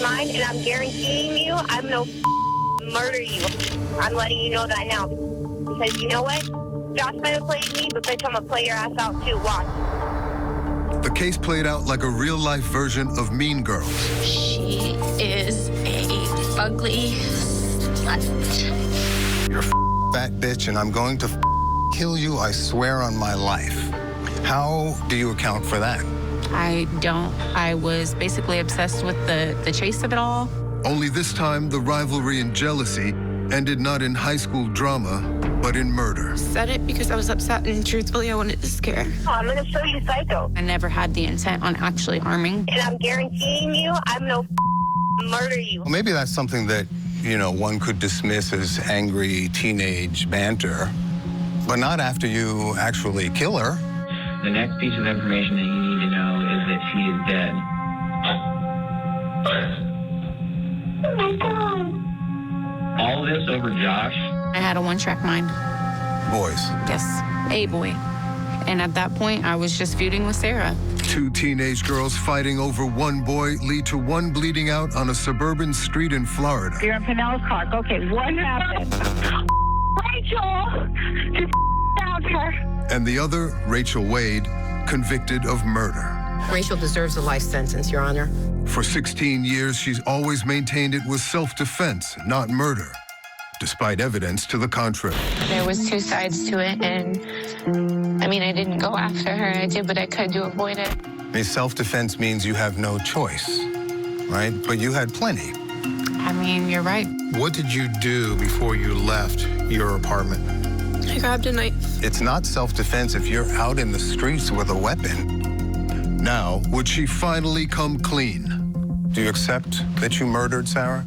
mine, and I'm guaranteeing you I'm gonna murder you. I'm letting you know that now. Because you know what? Josh might have played me, but bitch, I'm gonna play your ass out too. Watch. The case played out like a real-life version of Mean Girls. She is a ugly slut. You're a fat bitch, and I'm going to kill you, I swear on my life. How do you account for that? I don't. I was basically obsessed with the chase of it all. Only this time, the rivalry and jealousy ended not in high school drama, but in murder. Said it because I was upset, and truthfully, I wanted to scare. Oh, I'm gonna show you psycho. I never had the intent on actually harming. And I'm guaranteeing you I'm gonna murder you. Well, maybe that's something that, one could dismiss as angry teenage banter, but not after you actually kill her. The next piece of information that you need to know is that she is dead. Oh my God. All this over Josh? I had a one-track mind. Boys. Yes, a boy. And at that point, I was just feuding with Sarah. Two teenage girls fighting over one boy lead to one bleeding out on a suburban street in Florida. You're in Pinellas Park. Okay, what happened? Rachel! Just out her. And the other, Rachel Wade, convicted of murder. Rachel deserves a life sentence, Your Honor. For 16 years, she's always maintained it was self-defense, not murder, despite evidence to the contrary. There was two sides to it, and I didn't go after her. I did what I could to avoid it. Self-defense means you have no choice, right? But you had plenty. You're right. What did you do before you left your apartment? I grabbed a knife. It's not self-defense if you're out in the streets with a weapon. Now, would she finally come clean? Do you accept that you murdered Sarah?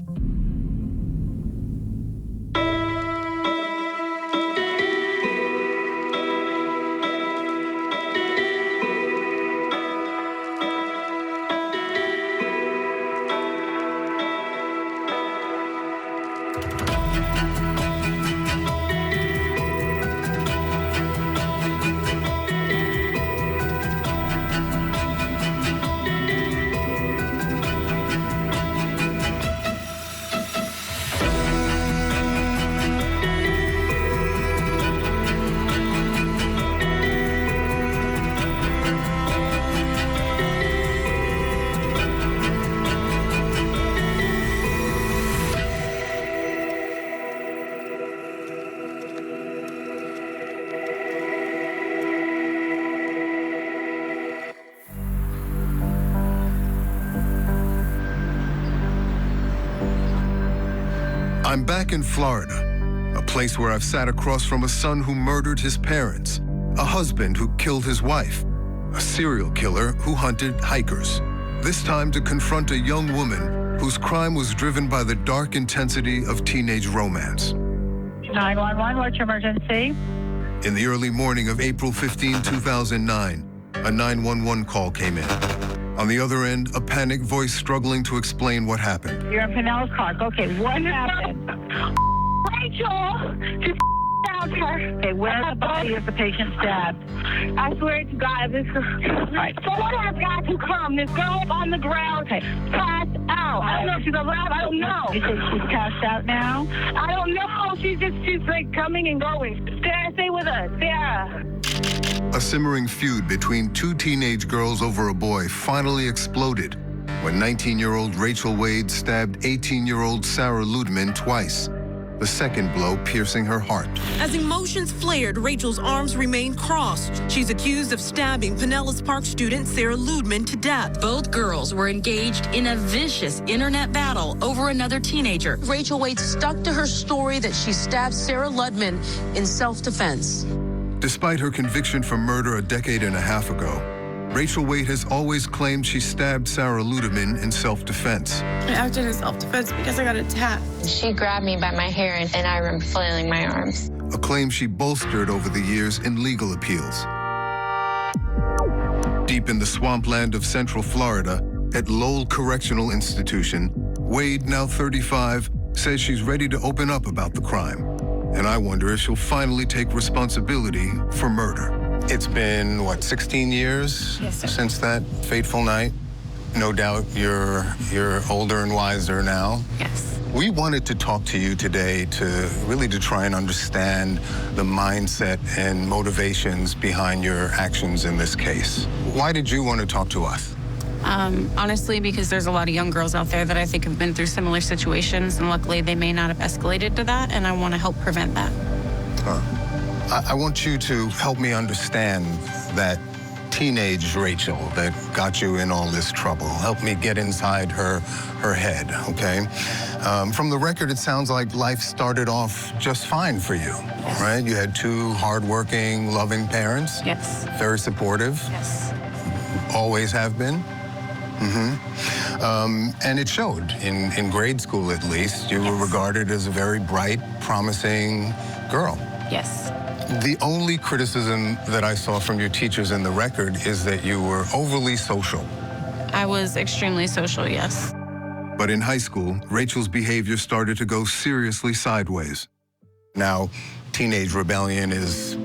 I'm back in Florida, a place where I've sat across from a son who murdered his parents, a husband who killed his wife, a serial killer who hunted hikers, this time to confront a young woman whose crime was driven by the dark intensity of teenage romance. 911, what's your emergency? In the early morning of April 15, 2009, a 911 call came in. On the other end, a panicked voice struggling to explain what happened. You're in Pinellas Park. Okay, what happened? Rachel! Just out her. Okay, where's the body of the patient stabbed? I swear to God, this is... Right. Someone has got to come. This girl is on the ground. Okay, passed out. I don't know if she's alive. I don't know. You think she's passed out now? I don't know. She's like coming and going. Sarah, stay with us. Sarah. A simmering feud between two teenage girls over a boy finally exploded when 19-year-old Rachel Wade stabbed 18-year-old Sarah Ludman twice, the second blow piercing her heart. As emotions flared, Rachel's arms remained crossed. She's accused of stabbing Pinellas Park student Sarah Ludman to death. Both girls were engaged in a vicious internet battle over another teenager. Rachel Wade stuck to her story that she stabbed Sarah Ludman in self-defense. Despite her conviction for murder a decade and a half ago, Rachel Wade has always claimed she stabbed Sarah Ludeman in self-defense. I acted in self-defense because I got attacked. She grabbed me by my hair, and I remember flailing my arms. A claim she bolstered over the years in legal appeals. Deep in the swampland of Central Florida, at Lowell Correctional Institution, Wade, now 35, says she's ready to open up about the crime. And I wonder if she'll finally take responsibility for murder. It's been, 16 years Yes, sir. since that fateful night? no doubt you're older and wiser now. Yes. We wanted to talk to you today to try and understand the mindset and motivations behind your actions in this case. Why did you want to talk to us? Honestly, because there's a lot of young girls out there that I think have been through similar situations, and luckily they may not have escalated to that, and I want to help prevent that. I want you to help me understand that teenage Rachel that got you in all this trouble. Help me get inside her head, okay? From the record, it sounds like life started off just fine for you, right? You had two hardworking, loving parents. Yes. Very supportive. Yes. Always have been. And it showed in grade school, at least. You were regarded as a very bright, promising girl. Yes. The only criticism that I saw from your teachers in the record is that you were overly social. I was extremely social, yes. But in high school, Rachel's behavior started to go seriously sideways. Now, teenage rebellion is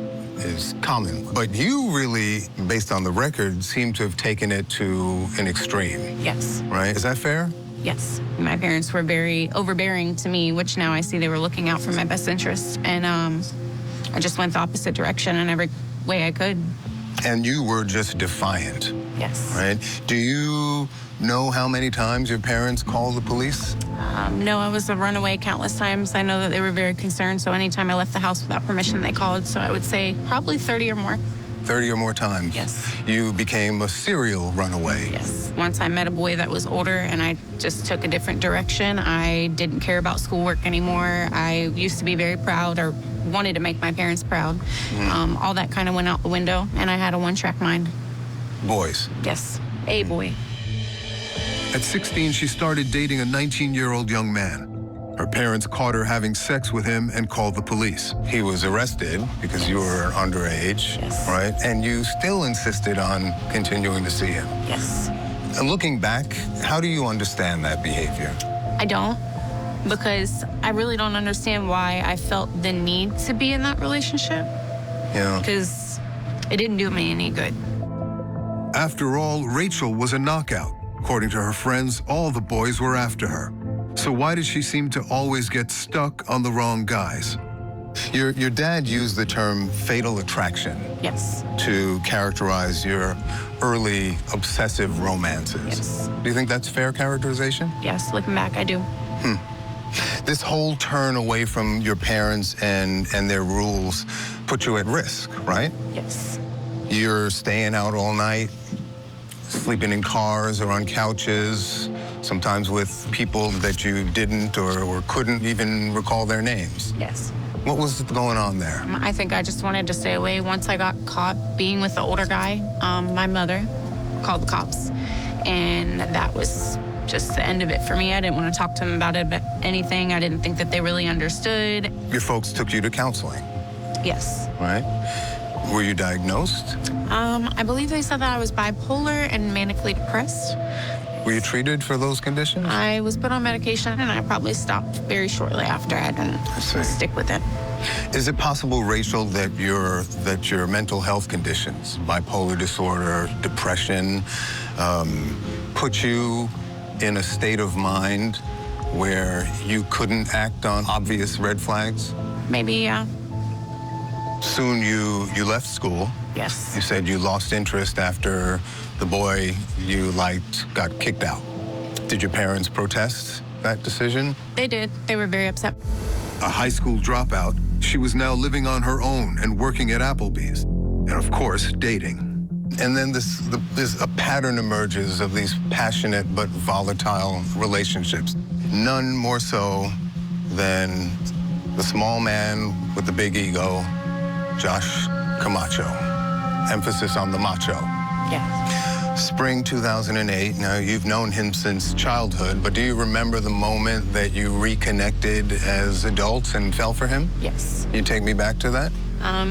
common, but you really, based on the record, seem to have taken it to an extreme. Yes. Right? Is that fair? Yes. My parents were very overbearing to me, which now I see they were looking out for my best interest. And I just went the opposite direction in every way I could. And you were just defiant. Yes. Right? Do you know how many times your parents called the police? No, I was a runaway countless times. I know that they were very concerned, so anytime I left the house without permission, they called. So I would say probably 30 or more. 30 or more times? Yes. You became a serial runaway? Yes. Once I met a boy that was older and I just took a different direction. I didn't care about schoolwork anymore. I used to be very proud, or wanted to make my parents proud. All that kind of went out the window, and I had a one-track mind. Boys? Yes, a boy. At 16, she started dating a 19-year-old young man. Her parents caught her having sex with him and called the police. He was arrested because you were underage, right? And you still insisted on continuing to see him. Yes. And looking back, how do you understand that behavior? I don't, because I really don't understand why I felt the need to be in that relationship. Yeah. Because it didn't do me any good. After all, Rachel was a knockout. According to her friends, all the boys were after her. So why did she seem to always get stuck on the wrong guys? Your dad used the term fatal attraction. Yes. To characterize your early obsessive romances. Yes. Do you think that's fair characterization? Yes, looking back, I do. This whole turn away from your parents and their rules put you at risk, right? Yes. You're staying out all night, sleeping in cars or on couches, sometimes with people that you didn't or couldn't even recall their names. Yes. What was going on there? I think I just wanted to stay away. Once I got caught being with the older guy, my mother called the cops, and that was just the end of it for me. I didn't want to talk to them about anything. I didn't think that they really understood. Your folks took you to counseling? Yes. Right. Were you diagnosed? I believe they said that I was bipolar and manically depressed. Were you treated for those conditions? I was put on medication, and I probably stopped very shortly after. I didn't stick with it. Is it possible, Rachel, that your mental health conditions, bipolar disorder, depression, put you in a state of mind where you couldn't act on obvious red flags? Maybe, yeah. Soon you left school. Yes. You said you lost interest after the boy you liked got kicked out. Did your parents protest that decision? They did. They were very upset. A high school dropout, she was now living on her own and working at Applebee's. And of course, dating. And then a pattern emerges of these passionate but volatile relationships. None more so than the small man with the big ego, Josh Kamacho. Emphasis on the macho. Yeah. Spring 2008. Now, you've known him since childhood, but do you remember the moment that you reconnected as adults and fell for him? Yes. Can you take me back to that?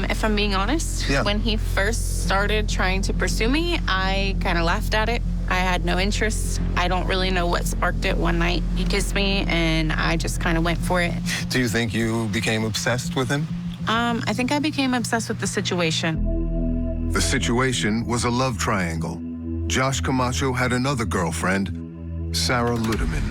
If I'm being honest, when he first started trying to pursue me, I kind of laughed at it. I had no interest. I don't really know what sparked it. One night he kissed me, and I just kind of went for it. Do you think you became obsessed with him? I think I became obsessed with the situation. The situation was a love triangle. Josh Kamacho had another girlfriend, Sarah Ludeman.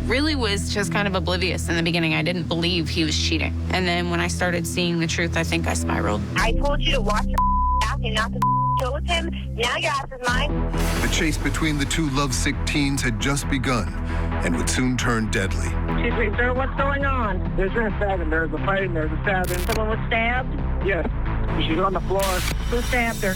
Really was just kind of oblivious in the beginning. I didn't believe he was cheating. And then when I started seeing the truth, I think I spiraled. I told you to watch your back and not to chill with him. Now your ass is mine. The chase between the two lovesick teens had just begun and would soon turn deadly. Excuse me, sir, what's going on? There's been a stabbing. There's a fighting. There's a stabbing. Someone was stabbed? Yes. She's on the floor. Who stabbed her?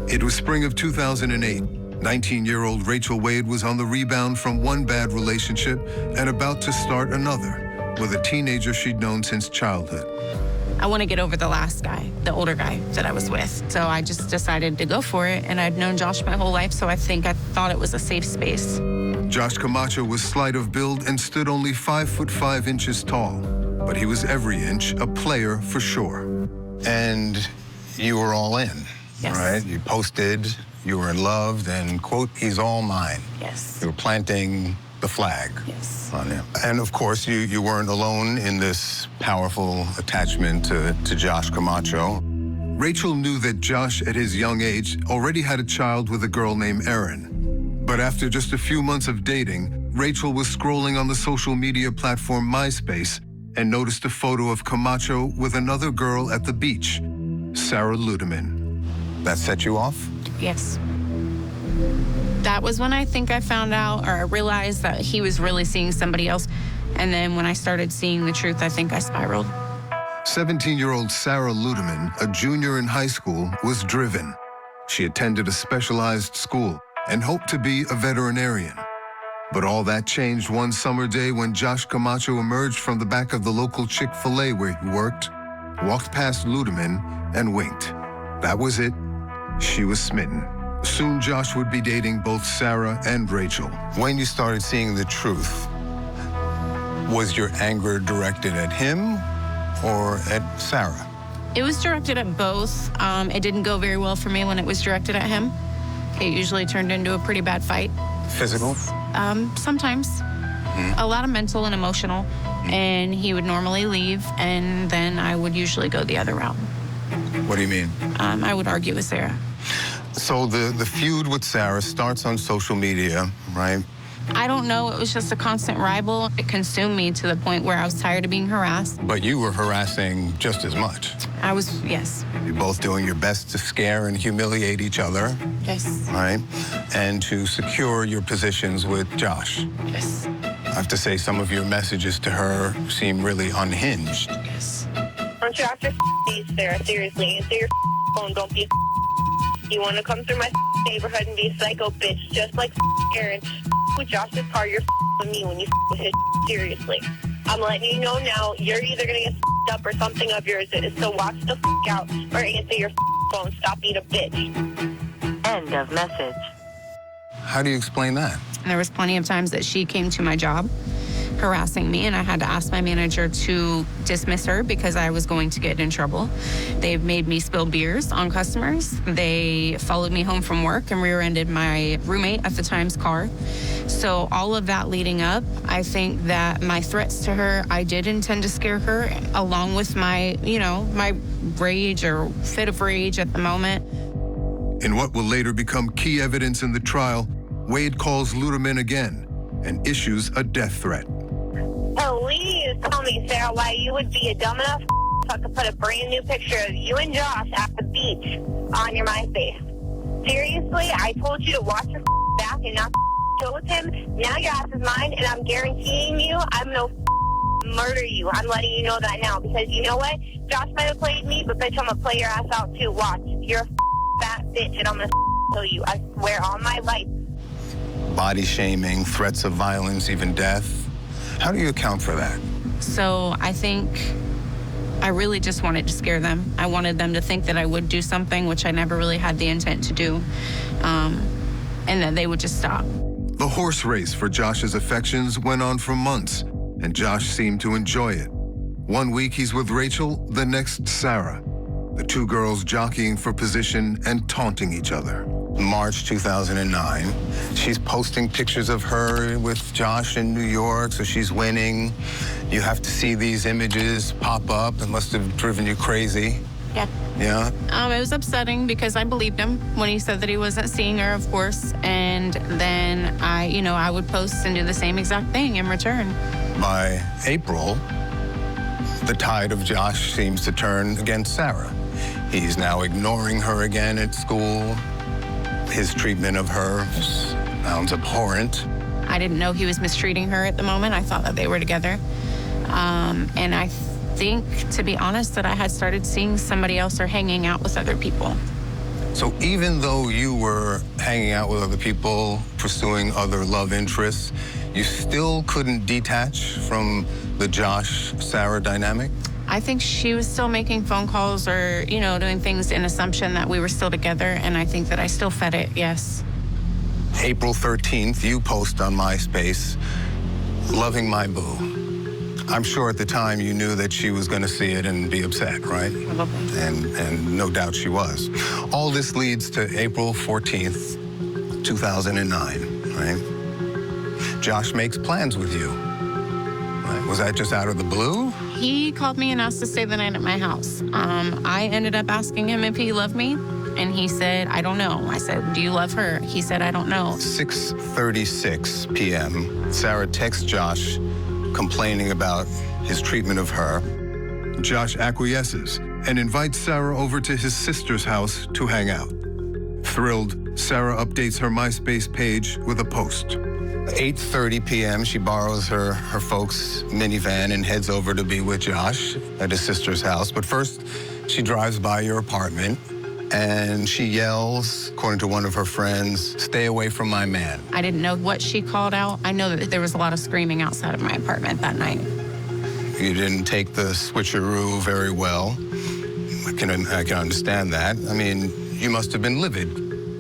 It was spring of 2008. 19-year-old Rachel Wade was on the rebound from one bad relationship and about to start another with a teenager she'd known since childhood. I want to get over the last guy, the older guy that I was with. So I just decided to go for it. And I'd known Josh my whole life, so I thought it was a safe space. Josh Kamacho was slight of build and stood only 5'5" tall. But he was every inch a player for sure. And you were all in, Yes. right? You posted, you were in love, and, quote, he's all mine. Yes. You were planting the flag. Yes. On him. And of course, you weren't alone in this powerful attachment to Josh Kamacho. Rachel knew that Josh, at his young age, already had a child with a girl named Erin. But after just a few months of dating, Rachel was scrolling on the social media platform MySpace and noticed a photo of Kamacho with another girl at the beach, Sarah Ludeman. That set you off? Yes. That was when I think I found out, or I realized that he was really seeing somebody else. And then when I started seeing the truth, I think I spiraled. 17-year-old Sarah Ludeman, a junior in high school, was driven. She attended a specialized school and hoped to be a veterinarian. But all that changed one summer day when Josh Kamacho emerged from the back of the local Chick-fil-A where he worked, walked past Ludeman, and winked. That was it. She was smitten. Soon Josh would be dating both Sarah and Rachel. When you started seeing the truth, was your anger directed at him or at Sarah? It was directed at both. It didn't go very well for me when it was directed at him. It usually turned into a pretty bad fight. Physical? Sometimes. A lot of mental and emotional. And he would normally leave, and then I would usually go the other route. What do you mean? I would argue with Sarah. So the feud with Sarah starts on social media, right? I don't know. It was just a constant rival. It consumed me to the point where I was tired of being harassed. But you were harassing just as much. I was, yes. You're both doing your best to scare and humiliate each other. Yes. Right? And to secure your positions with Josh. Yes. I have to say, some of your messages to her seem really unhinged. Yes. Aren't you after these, Sarah? Seriously, answer your phone. Don't be You want to come through my neighborhood and be a psycho bitch just like Erin. With Josh's car, you're with me when you with his seriously. I'm letting you know now, you're either going to get up or something of yours is. So watch the out or answer your phone. Stop being a bitch. End of message. How do you explain that? There was plenty of times that she came to my job harassing me, and I had to ask my manager to dismiss her because I was going to get in trouble. They've made me spill beers on customers. They followed me home from work and rear-ended my roommate at the time's car. So all of that leading up, I think that my threats to her, I did intend to scare her, along with my, my rage or fit of rage at the moment. In what will later become key evidence in the trial, Wade calls Ludeman again and issues a death threat. Please tell me, Sarah, why you would be a dumb enough to put a brand new picture of you and Josh at the beach on your MySpace. Seriously, I told you to watch your back and not chill with him. Now your ass is mine, and I'm guaranteeing you I'm going to murder you. I'm letting you know that now, because you know what? Josh might have played me, but bitch, I'm going to play your ass out too. Watch. You're a fat bitch, and I'm going to kill you. I swear on my life. Body shaming, threats of violence, even death. How do you account for that? So I think I really just wanted to scare them. I wanted them to think that I would do something, which I never really had the intent to do, and that they would just stop. The horse race for Josh's affections went on for months, and Josh seemed to enjoy it. One week he's with Rachel, the next Sarah. The two girls jockeying for position and taunting each other. March 2009. She's posting pictures of her with Josh in New York, so she's winning. You have to see these images pop up. It must have driven you crazy. Yeah. Yeah? It was upsetting because I believed him when he said that he wasn't seeing her, of course. And then I would post and do the same exact thing in return. By April, the tide of Josh seems to turn against Sarah. He's now ignoring her again at school. His treatment of her sounds abhorrent. I didn't know he was mistreating her at the moment. I thought that they were together. And I think, to be honest, that I had started seeing somebody else or hanging out with other people. So even though you were hanging out with other people, pursuing other love interests, you still couldn't detach from the Josh-Sarah dynamic? I think she was still making phone calls or, doing things in assumption that we were still together, and I think that I still fed it, yes. April 13th, you post on MySpace, "Loving my boo." I'm sure at the time you knew that she was going to see it and be upset, right? Probably. And no doubt she was. All this leads to April 14th, 2009, right? Josh makes plans with you. Right? Was that just out of the blue? He called me and asked to stay the night at my house. I ended up asking him if he loved me, and he said, "I don't know." I said, "Do you love her?" He said, "I don't know." 6:36 p.m., Sarah texts Josh complaining about his treatment of her. Josh acquiesces and invites Sarah over to his sister's house to hang out. Thrilled, Sarah updates her MySpace page with a post. 8:30 p.m., she borrows her folks' minivan and heads over to be with Josh at his sister's house. But first, she drives by your apartment and she yells, according to one of her friends, "Stay away from my man." I didn't know what she called out. I know that there was a lot of screaming outside of my apartment that night. You didn't take the switcheroo very well. I can understand that. I mean, you must have been livid.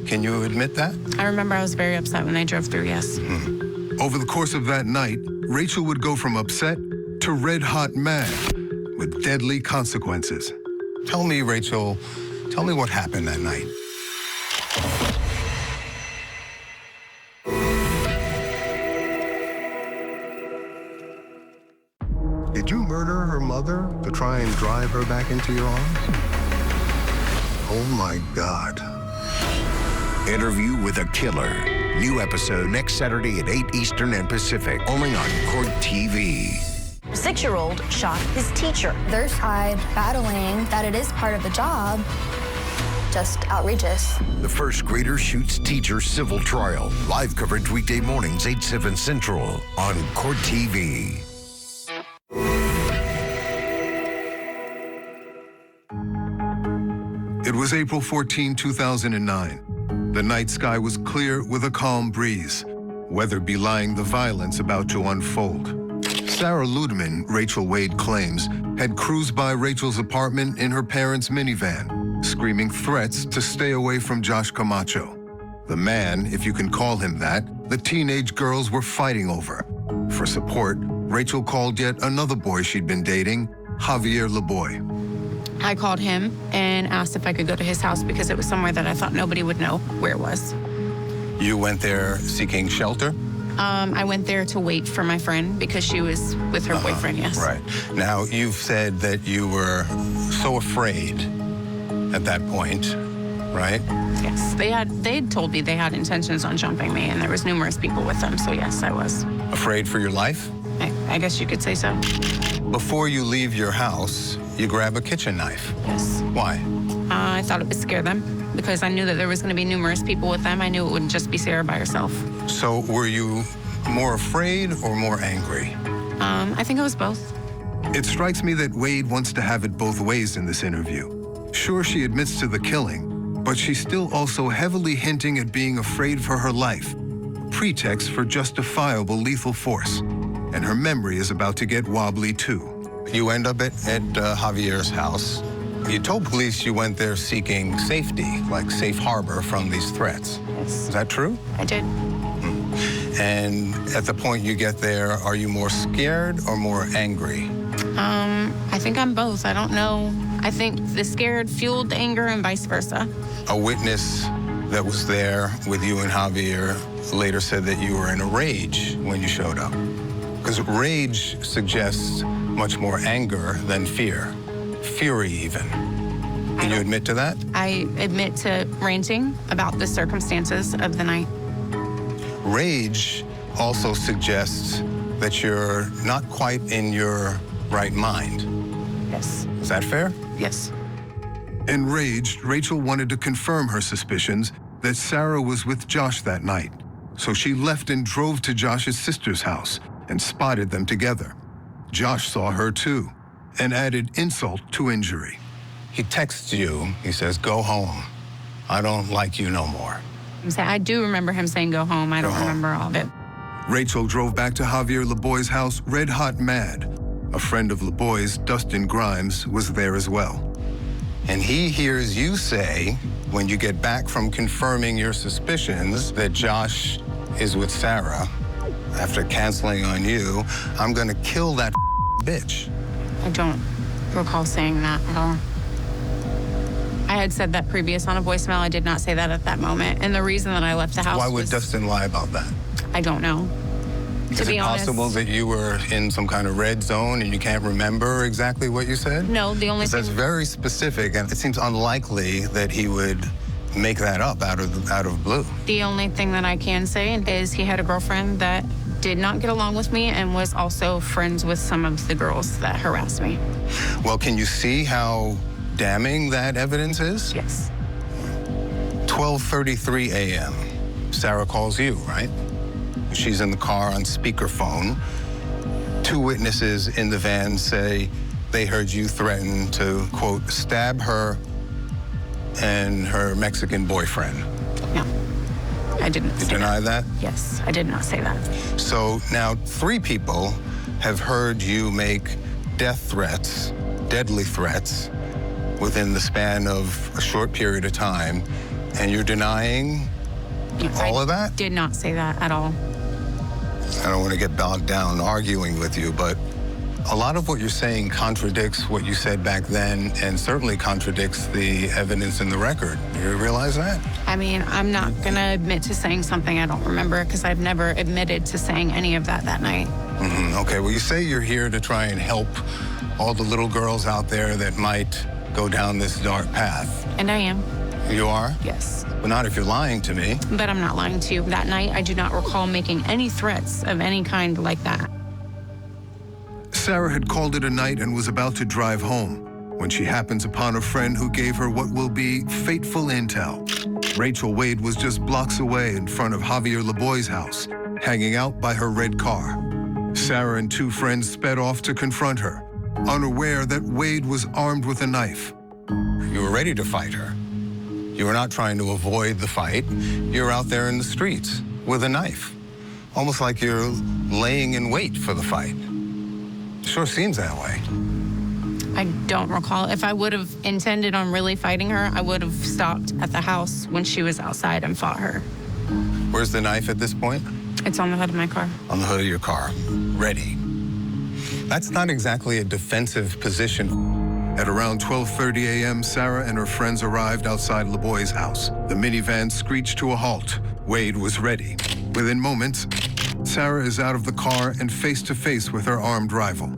Can you admit that? I remember I was very upset when I drove through, yes. Over the course of that night, Rachel would go from upset to red-hot mad with deadly consequences. Tell me, Rachel, tell me what happened that night. Did you murder her mother to try and drive her back into your arms? Oh, my God. Interview with a Killer. New episode next Saturday at 8 Eastern and Pacific, only on Court TV. A 6-year-old shot his teacher. Their side battling that it is part of the job, just outrageous. The first grader shoots teacher civil trial. Live coverage weekday mornings, 8/7 Central on Court TV. It was April 14, 2009. The night sky was clear with a calm breeze, weather belying the violence about to unfold. Sarah Ludeman, Rachel Wade claims, had cruised by Rachel's apartment in her parents' minivan, screaming threats to stay away from Josh Kamacho. The man, if you can call him that, the teenage girls were fighting over. For support, Rachel called yet another boy she'd been dating, Javier LeBoy. I called him and asked if I could go to his house because it was somewhere that I thought nobody would know where it was. You went there seeking shelter? I went there to wait for my friend because she was with her boyfriend, yes. Right. Now, you've said that you were so afraid at that point, right? Yes. They had told me they had intentions on jumping me, and there was numerous people with them, so yes, I was. Afraid for your life? I guess you could say so. Before you leave your house, you grab a kitchen knife. Yes. Why? I thought it would scare them because I knew that there was going to be numerous people with them. I knew it wouldn't just be Sarah by herself. So were you more afraid or more angry? I think it was both. It strikes me that Wade wants to have it both ways in this interview. Sure, she admits to the killing, but she's still also heavily hinting at being afraid for her life, a pretext for justifiable lethal force. And her memory is about to get wobbly, too. You end up at Javier's house. You told police you went there seeking safety, like safe harbor from these threats. Yes. Is that true? I did. And at the point you get there, are you more scared or more angry? I think I'm both. I don't know. I think the scared fueled the anger and vice versa. A witness that was there with you and Javier later said that you were in a rage when you showed up. Because rage suggests much more anger than fear. Fury, even. Can you admit to that? I admit to ranting about the circumstances of the night. Rage also suggests that you're not quite in your right mind. Yes. Is that fair? Yes. Enraged, Rachel wanted to confirm her suspicions that Sarah was with Josh that night. So she left and drove to Josh's sister's house and spotted them together. Josh saw her too and added insult to injury. He texts you, he says, "Go home. I don't like you no more." I do remember him saying go home. I don't remember all of it. Rachel drove back to Javier LeBoy's house red hot mad. A friend of LeBoy's, Dustin Grimes, was there as well. And he hears you say, when you get back from confirming your suspicions that Josh is with Sarah, after canceling on you, "I'm gonna kill that bitch." I don't recall saying that at all. I had said that previous on a voicemail. I did not say that at that moment. And the reason that I left the house Why would was, Dustin lie about that? I don't know. Is it possible that you were in some kind of red zone and you can't remember exactly what you said? No, the only thing... That's very specific, and it seems unlikely that he would make that up out of blue. The only thing that I can say is he had a girlfriend that did not get along with me and was also friends with some of the girls that harassed me. Well, can you see how damning that evidence is? Yes. 12:33 a.m. Sarah calls you, right? She's in the car on speakerphone. 2 witnesses in the van say they heard you threaten to, quote, stab her and her Mexican boyfriend. No, I didn't say that. You deny that? Yes, I did not say that. So now 3 people have heard you make death threats, deadly threats, within the span of a short period of time, and you're denying all of that? I did not say that at all. I don't want to get bogged down arguing with you, but a lot of what you're saying contradicts what you said back then and certainly contradicts the evidence in the record. You realize that? I mean, I'm not going to admit to saying something I don't remember because I've never admitted to saying any of that night. Okay, well, you say you're here to try and help all the little girls out there that might go down this dark path. And I am. You are? Yes. But not if you're lying to me. But I'm not lying to you. That night, I do not recall making any threats of any kind like that. Sarah had called it a night and was about to drive home when she happens upon a friend who gave her what will be fateful intel. Rachel Wade was just blocks away in front of Javier LeBoy's house, hanging out by her red car. Sarah and 2 friends sped off to confront her, unaware that Wade was armed with a knife. You were ready to fight her. You were not trying to avoid the fight. You're out there in the streets with a knife, almost like you're laying in wait for the fight. Sure seems that way. I don't recall. If I would have intended on really fighting her, I would have stopped at the house when she was outside and fought her. Where's the knife at this point? It's on the hood of my car. On the hood of your car, ready. That's not exactly a defensive position. At around 12:30 a.m., Sarah and her friends arrived outside LeBoy's house. The minivan screeched to a halt. Wade was ready. Within moments, Sarah is out of the car and face to face with her armed rival.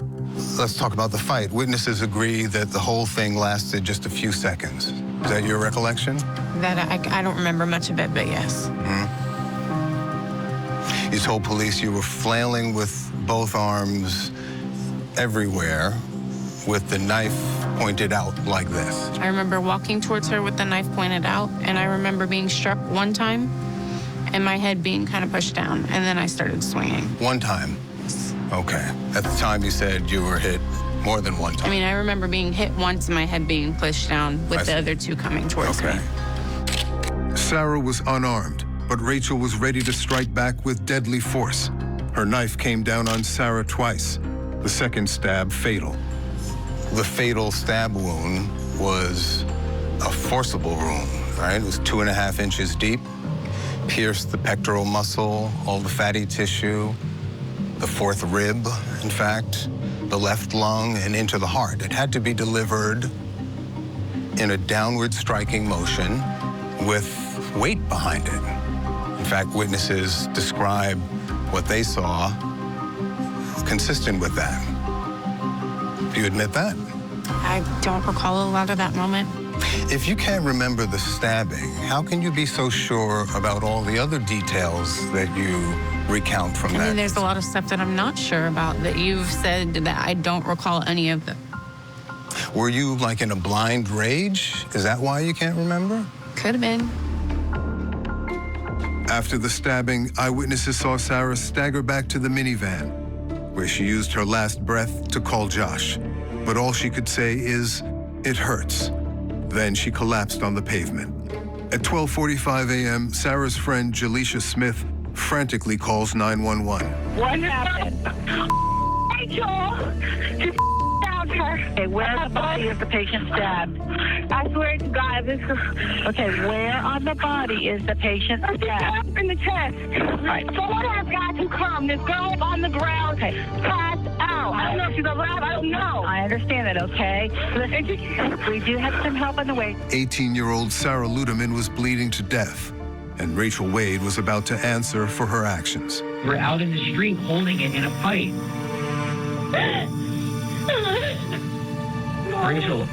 Let's talk about the fight. Witnesses agree that the whole thing lasted just a few seconds. Is that your recollection? That I don't remember much of it, but yes. You told police you were flailing with both arms everywhere with the knife pointed out like this. I remember walking towards her with the knife pointed out, and I remember being struck one time and my head being kind of pushed down, and then I started swinging. One time? Yes. Okay. At the time you said you were hit more than one time. I mean, I remember being hit once and my head being pushed down with the other 2 coming towards me. Sarah was unarmed, but Rachel was ready to strike back with deadly force. Her knife came down on Sarah twice, the second stab fatal. The fatal stab wound was a forcible wound, right? It was 2.5 inches deep, pierced the pectoral muscle, all the fatty tissue, the 4th rib, in fact, the left lung, and into the heart. It had to be delivered in a downward striking motion with weight behind it. In fact, witnesses describe what they saw consistent with that. Do you admit that? I don't recall a lot of that moment. If you can't remember the stabbing, how can you be so sure about all the other details that you recount from that? I mean, there's a lot of stuff that I'm not sure about that you've said that I don't recall any of them. Were you like in a blind rage? Is that why you can't remember? Could have been. After the stabbing, eyewitnesses saw Sarah stagger back to the minivan, where she used her last breath to call Josh. But all she could say is, "It hurts." Then she collapsed on the pavement. At 12:45 a.m., Sarah's friend, Jaleisha Smith, frantically calls 911. What happened? Rachel! Just stabbed her. Okay, where on the body is the patient stabbed? I swear to God, this is... Okay, where on the body is the patient stabbed? In the chest. Right. Someone has got to come. This girl is on the ground. Okay, passed out. I don't know if she's alive. I don't know. I understand that, okay? We do have some help on the way. 18-year-old Sarah Ludeman was bleeding to death, and Rachel Wade was about to answer for her actions. We're out in the street holding it in a fight. Rachel,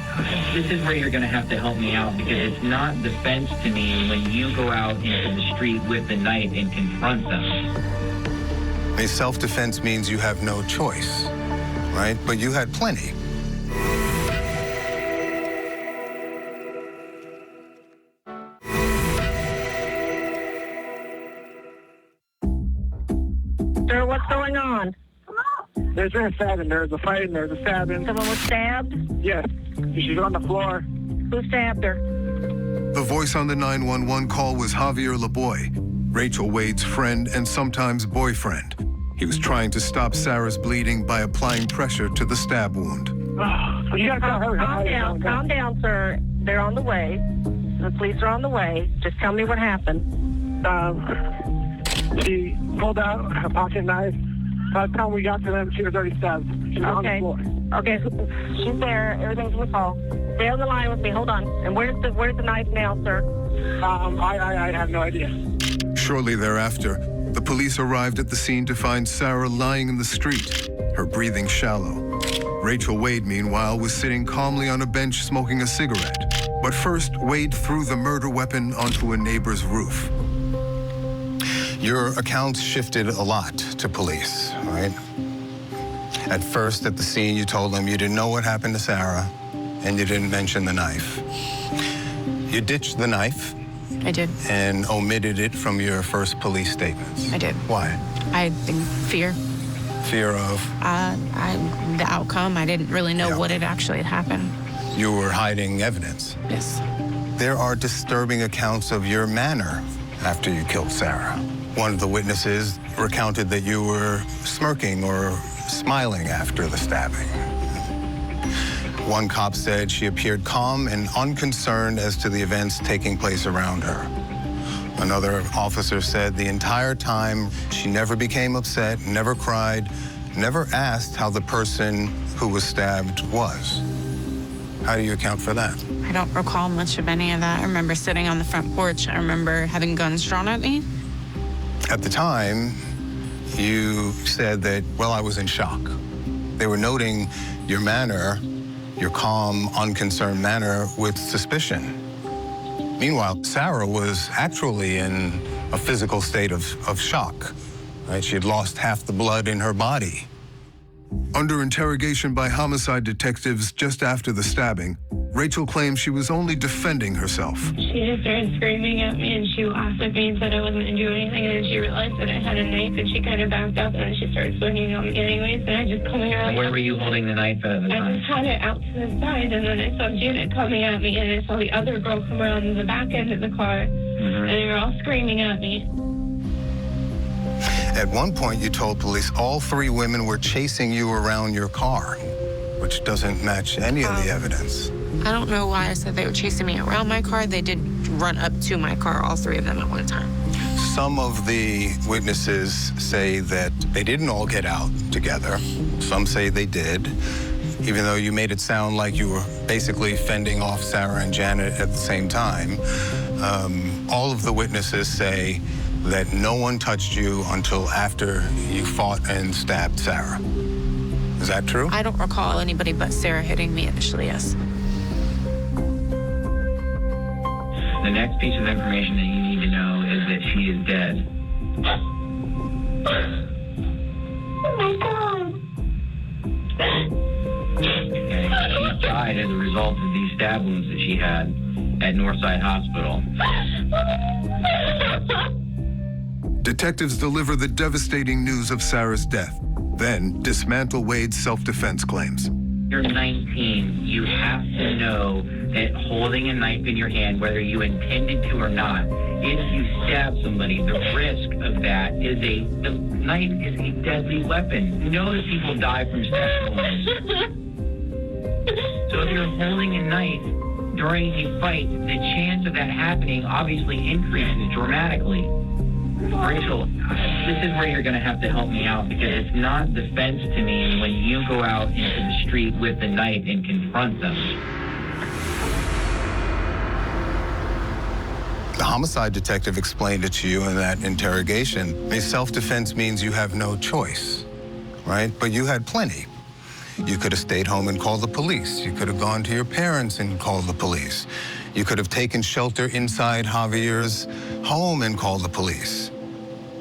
this is where you're going to have to help me out, because it's not defense to me when you go out into the street with the knife and confront them. A self-defense means you have no choice, right? But you had plenty. Sir, what's going on? There's been a stabbing. There's a fight and there's a stabbing. Someone was stabbed? Yes. She's on the floor. Who stabbed her? The voice on the 911 call was Javier Laboy, Rachel Wade's friend and sometimes boyfriend. He was trying to stop Sarah's bleeding by applying pressure to the stab wound. You gotta tell her. Calm down, sir. They're on the way. The police are on the way. Just tell me what happened. She pulled out her pocket knife. By the time we got to them, she was already stabbed. She was on the floor. Okay, she's there. Everything's in the call. Stay on the line with me. Hold on. And where's the knife now, sir? I have no idea. Shortly thereafter, the police arrived at the scene to find Sarah lying in the street, her breathing shallow. Rachel Wade, meanwhile, was sitting calmly on a bench smoking a cigarette. But first, Wade threw the murder weapon onto a neighbor's roof. Your accounts shifted a lot to police, right? At first, at the scene, you told them you didn't know what happened to Sarah, and you didn't mention the knife. You ditched the knife. I did. And omitted it from your first police statements. I did. Why? I think fear. Fear of? The outcome. I didn't really know what had actually happened. You were hiding evidence. Yes. There are disturbing accounts of your manner after you killed Sarah. One of the witnesses recounted that you were smirking or smiling after the stabbing. One cop said she appeared calm and unconcerned as to the events taking place around her. Another officer said the entire time she never became upset, never cried, never asked how the person who was stabbed was. How do you account for that? I don't recall much of any of that. I remember sitting on the front porch. I remember having guns drawn at me. At the time, you said that, well, I was in shock. They were noting your manner, your calm, unconcerned manner, with suspicion. Meanwhile, Sarah was actually in a physical state of shock. Right? She had lost half the blood in her body. Under interrogation by homicide detectives just after the stabbing, Rachel claimed she was only defending herself. She just started screaming at me, and she laughed at me and said I wasn't going to do anything, and then she realized that I had a knife, and she kind of backed up, and then she started swinging on me anyways, and I just coming around. Where were you holding the knife at the time? I just had it out to the side, and then I saw Janet coming at me, and I saw the other girl come around the back end of the car, and they were all screaming at me. At one point, you told police all three women were chasing you around your car, which doesn't match any of the evidence. I don't know why I said they were chasing me around my car. They did run up to my car, all three of them at one time. Some of the witnesses say that they didn't all get out together. Some say they did, even though you made it sound like you were basically fending off Sarah and Janet at the same time. All of the witnesses say that no one touched you until after you fought and stabbed Sarah. Is that true? I don't recall anybody but Sarah hitting me initially, yes. The next piece of information that you need to know is that she is dead. Oh my God. Okay. She died as a result of these stab wounds that she had at Northside Hospital. Detectives deliver the devastating news of Sarah's death, then dismantle Wade's self-defense claims. You're 19. You have to know that holding a knife in your hand, whether you intended to or not, if you stab somebody, the risk of that is the knife is a deadly weapon. You know that people die from stab wounds. So if you're holding a knife during a fight, the chance of that happening obviously increases dramatically. Rachel, this is where you're going to have to help me out, because it's not defense to me when you go out into the street with the knife and confront them. The homicide detective explained it to you in that interrogation. Self-defense means you have no choice, right? But you had plenty. You could have stayed home and called the police. You could have gone to your parents and called the police. You could have taken shelter inside Javier's home and called the police.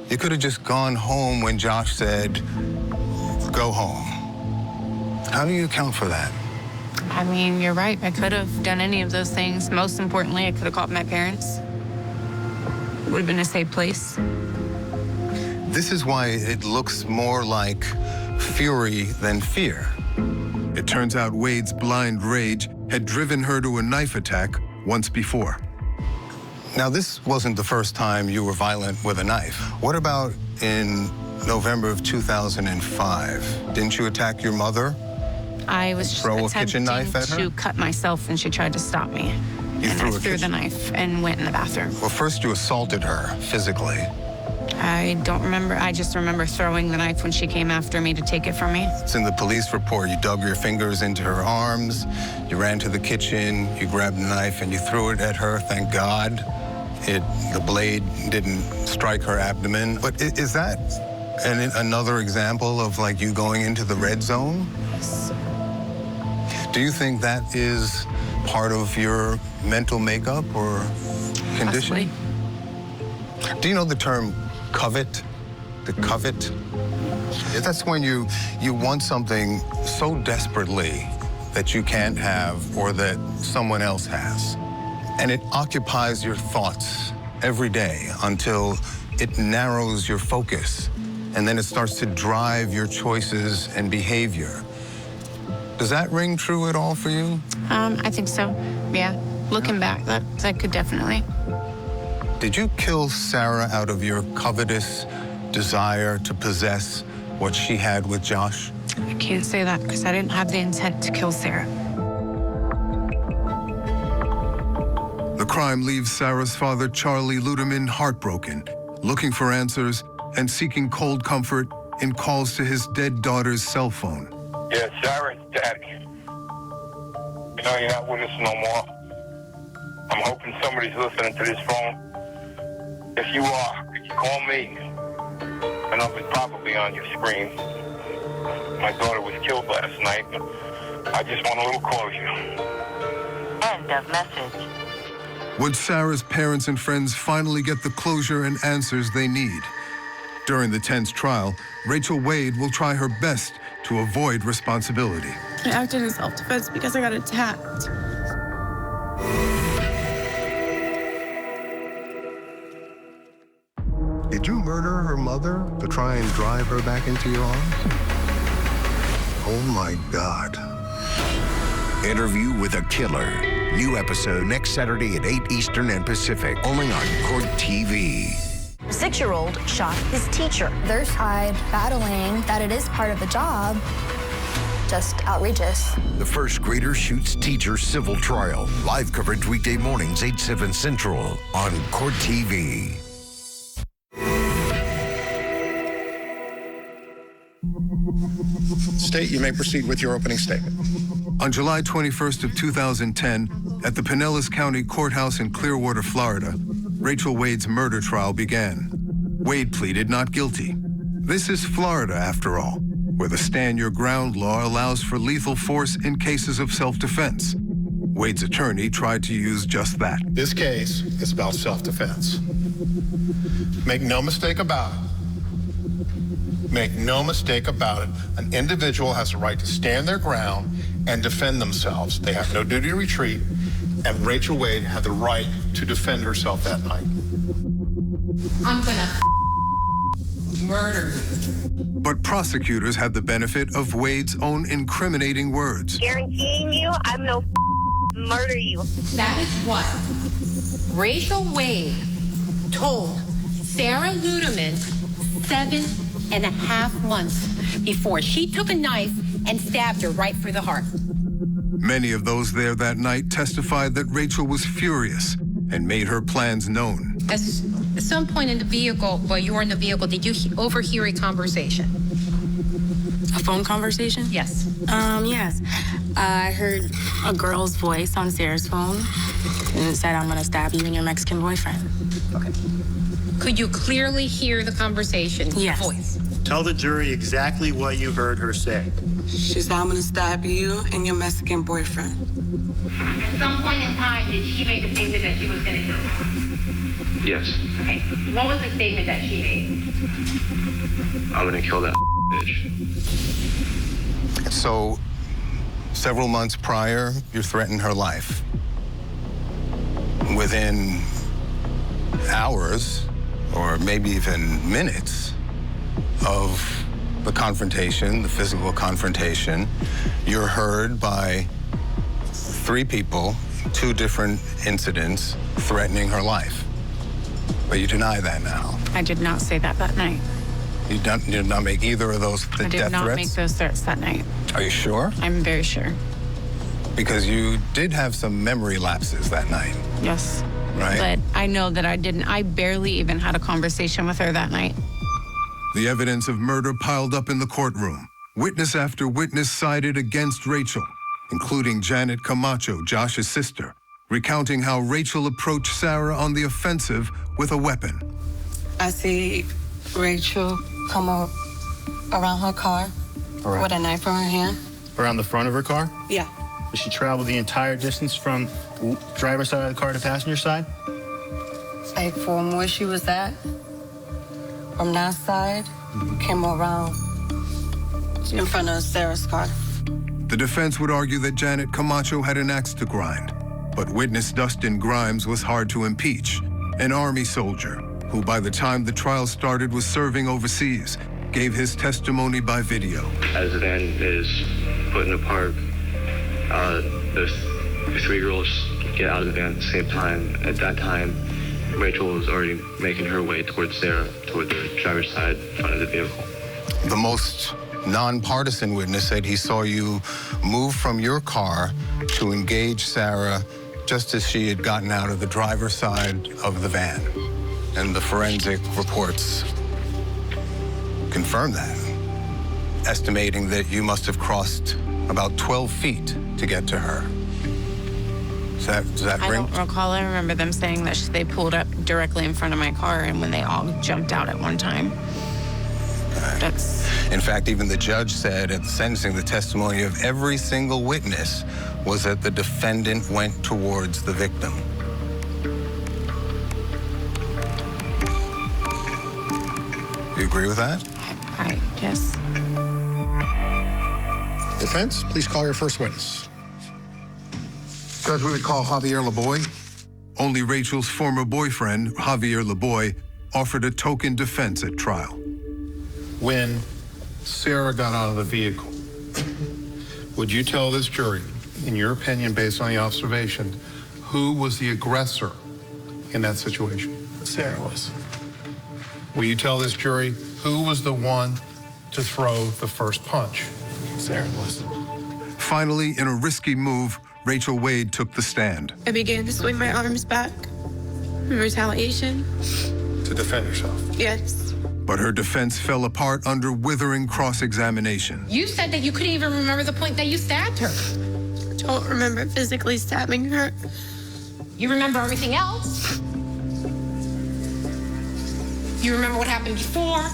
You could have just gone home when Josh said, go home. How do you account for that? I mean, you're right. I could have done any of those things. Most importantly, I could have called my parents. Would have been a safe place. This is why it looks more like fury than fear. It turns out Wade's blind rage had driven her to a knife attack once before. Now, this wasn't the first time you were violent with a knife. What about in November of 2005? Didn't you attack your mother? I was just Throw a kitchen knife at her? to cut myself, and she tried to stop me. You and threw I a threw the knife and went in the bathroom. Well, first you assaulted her physically. I don't remember. I just remember throwing the knife when she came after me to take it from me. It's in the police report. You dug your fingers into her arms, you ran to the kitchen, you grabbed the knife and you threw it at her. Thank God the blade didn't strike her abdomen. But is that another example of like you going into the red zone? Yes. Do you think that is part of your mental makeup or condition? Possibly. Do you know the term covet? The covet? That's when you want something so desperately that you can't have or that someone else has. And it occupies your thoughts every day until it narrows your focus. And then it starts to drive your choices and behavior. Does that ring true at all for you? I think so, yeah. Looking back, that could definitely. Did you kill Sarah out of your covetous desire to possess what she had with Josh? I can't say that because I didn't have the intent to kill Sarah. The crime leaves Sarah's father, Charlie Ludeman, heartbroken, looking for answers and seeking cold comfort in calls to his dead daughter's cell phone. Yeah, Sarah's Daddy. You know you're not with us no more. I'm hoping somebody's listening to this phone. If you are, could you call me? My number's probably on your screen. My daughter was killed last night. I just want a little closure. End of message. Would Sarah's parents and friends finally get the closure and answers they need? During the tense trial, Rachel Wade will try her best to avoid responsibility. I acted in self-defense because I got attacked. Did you murder her mother to try and drive her back into your arms? Oh my God. Interview with a Killer. New episode next Saturday at 8 Eastern and Pacific, only on Court TV. 6-year-old shot his teacher. Their side battling that it is part of the job. Just outrageous. The first grader shoots teacher civil trial. Live coverage weekday mornings, 8/7 Central on Court TV. State, you may proceed with your opening statement. On July 21st of 2010, at the Pinellas County Courthouse in Clearwater, Florida, Rachel Wade's murder trial began. Wade pleaded not guilty. This is Florida, after all, where the stand your ground law allows for lethal force in cases of self-defense. Wade's attorney tried to use just that. This case is about self-defense. Make no mistake about it. Make no mistake about it. An individual has the right to stand their ground and defend themselves. They have no duty to retreat, and Rachel Wade had the right to defend herself that night. I'm gonna murder you. But prosecutors had the benefit of Wade's own incriminating words. Guaranteeing you, I'm no murder you. That is what Rachel Wade told Sarah Ludeman 7.5 months before she took a knife and stabbed her right through the heart. Many of those there that night testified that Rachel was furious and made her plans known. At some point in the vehicle, while you were in the vehicle, did you overhear a conversation? A phone conversation? Yes. Yes. I heard a girl's voice on Sarah's phone, and it said, "I'm gonna stab you and your Mexican boyfriend." Okay. Could you clearly hear the conversation? Yes. Voice. Tell the jury exactly what you heard her say. She said, "I'm gonna stab you and your Mexican boyfriend." At some point in time, did she make a statement that she was gonna kill him? Yes. Okay. What was the statement that she made? I'm gonna kill that bitch. So, several months prior, you threatened her life. Within hours, or maybe even minutes, of the confrontation, the physical confrontation, you're heard by 3 people, 2 different incidents, threatening her life. But you deny that now. I did not say that night. You did not make either of those death threats? I did not make those threats that night. Are you sure? I'm very sure. Because you did have some memory lapses that night. Yes. Right? But I know that I didn't. I barely even had a conversation with her that night. The evidence of murder piled up in the courtroom. Witness after witness sided against Rachel, including Janet Camacho, Josh's sister, recounting how Rachel approached Sarah on the offensive with a weapon. I see Rachel come up around her car with a knife in her hand. Around the front of her car? Yeah. Did she travel the entire distance from driver's side of the car to passenger side? Like from where she was at, from that side, came around in front of Sarah's car. The defense would argue that Janet Camacho had an axe to grind, but witness Dustin Grimes was hard to impeach, an Army soldier who by the time the trial started was serving overseas, gave his testimony by video. As the van is put in a park, the 3 girls get out of the van at the same time. At that time, Rachel was already making her way towards Sarah, toward the driver's side front of the vehicle. The most nonpartisan witness said he saw you move from your car to engage Sarah just as she had gotten out of the driver's side of the van. And the forensic reports confirm that, estimating that you must have crossed about 12 feet to get to her. Does that I ring? don't recall. I remember them saying that they pulled up directly in front of my car and when they all jumped out at one time. In fact, even the judge said at the sentencing, the testimony of every single witness was that the defendant went towards the victim. You agree with that? Yes. Defense, please call your first witness. Judge, we would call Javier Laboy. Only Rachel's former boyfriend, Javier Laboy, offered a token defense at trial. When Sarah got out of the vehicle, would you tell this jury, in your opinion, based on the observation, who was the aggressor in that situation? Sarah was. Will you tell this jury who was the one to throw the first punch? Sarah was. Finally, in a risky move, Rachel Wade took the stand. I began to swing my arms back in retaliation. To defend yourself? Yes. But her defense fell apart under withering cross-examination. You said that you couldn't even remember the point that you stabbed her. don't remember physically stabbing her. You remember everything else? You remember what happened before?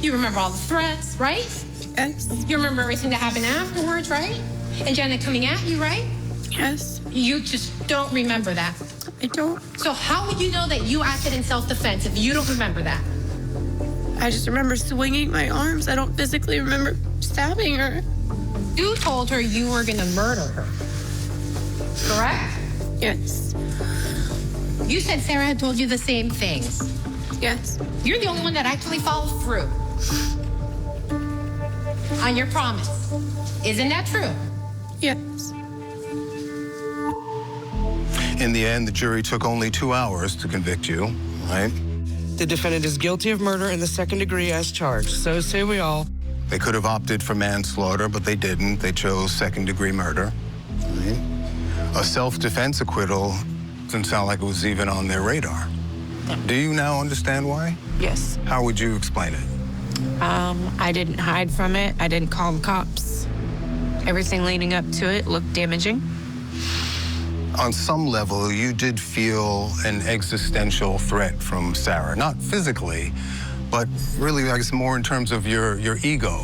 You remember all the threats, right? Yes. You remember everything that happened afterwards, right? And Janet coming at you, right? Yes. You just don't remember that. I don't. So how would you know that you acted in self-defense if you don't remember that? I just remember swinging my arms. I don't physically remember stabbing her. You told her you were gonna murder her, correct? Yes. You said Sarah had told you the same things. Yes. You're the only one that actually followed through on your promise. Isn't that true? Yes. In the end, the jury took only 2 hours to convict you, right? The defendant is guilty of murder in the second degree as charged. So say we all. They could have opted for manslaughter, but they didn't. They chose second-degree murder. Right? A self-defense acquittal doesn't sound like it was even on their radar. Do you now understand why? Yes. How would you explain it? I didn't hide from it. I didn't call the cops. Everything leading up to it looked damaging. On some level, you did feel an existential threat from Sarah. Not physically, but really, I guess, more in terms of your ego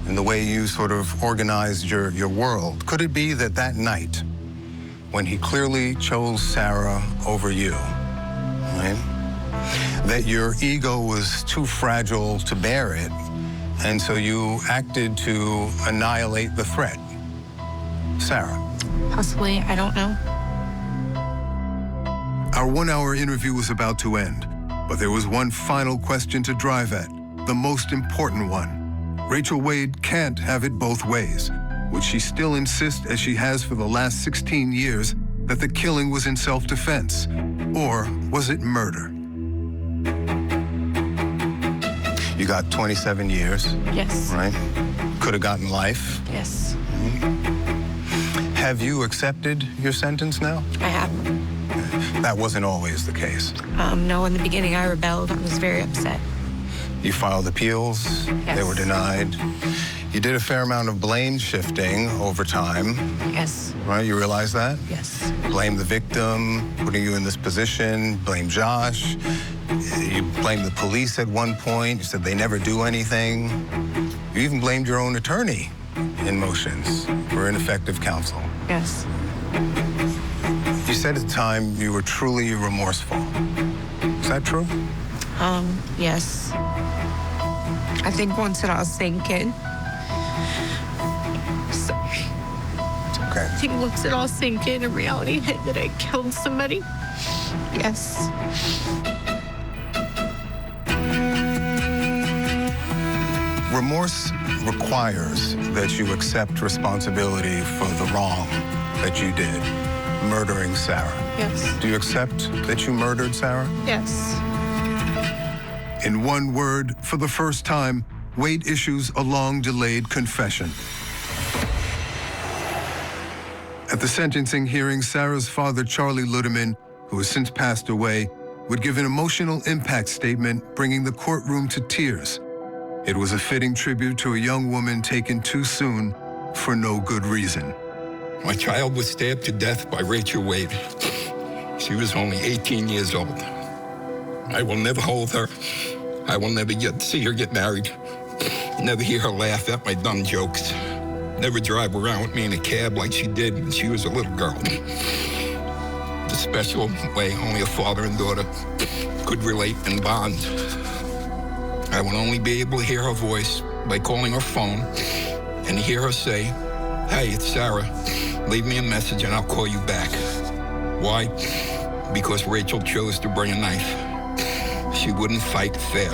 and the way you sort of organized your world. Could it be that that night, when he clearly chose Sarah over you, right, that your ego was too fragile to bear it, and so you acted to annihilate the threat? Sarah? Possibly, I don't know. Our 1-hour interview was about to end, but there was one final question to drive at, the most important one. Rachel Wade can't have it both ways. Would she still insist, as she has for the last 16 years, that the killing was in self-defense? Or was it murder? You got 27 years. Yes. Right? Could have gotten life. Yes. Have you accepted your sentence now? I have. That wasn't always the case. No, in the beginning I rebelled. I was very upset. You filed appeals. Yes. They were denied. You did a fair amount of blame shifting over time. Yes. Right? You realize that? Yes. Blame the victim, putting you in this position. Blame Josh. You blamed the police at one point. You said they never do anything. You even blamed your own attorney in motions for ineffective counsel. Yes. You said at the time you were truly remorseful. Is that true? Yes. I think once it all sank in. Sorry. It's okay. I think once it all sank in reality hit that I killed somebody. Yes. Remorse requires that you accept responsibility for the wrong that you did, murdering Sarah. Yes. Do you accept that you murdered Sarah? Yes. In one word, for the first time, Wade issues a long-delayed confession. At the sentencing hearing, Sarah's father, Charlie Ludeman, who has since passed away, would give an emotional impact statement, bringing the courtroom to tears. It was a fitting tribute to a young woman taken too soon for no good reason. My child was stabbed to death by Rachel Wade. She was only 18 years old. I will never hold her. I will never see her get married. Never hear her laugh at my dumb jokes. Never drive around with me in a cab like she did when she was a little girl. The special way only a father and daughter could relate and bond. I will only be able to hear her voice by calling her phone and hear her say, "Hey, it's Sarah. Leave me a message and I'll call you back." Why? Because Rachel chose to bring a knife. She wouldn't fight fair.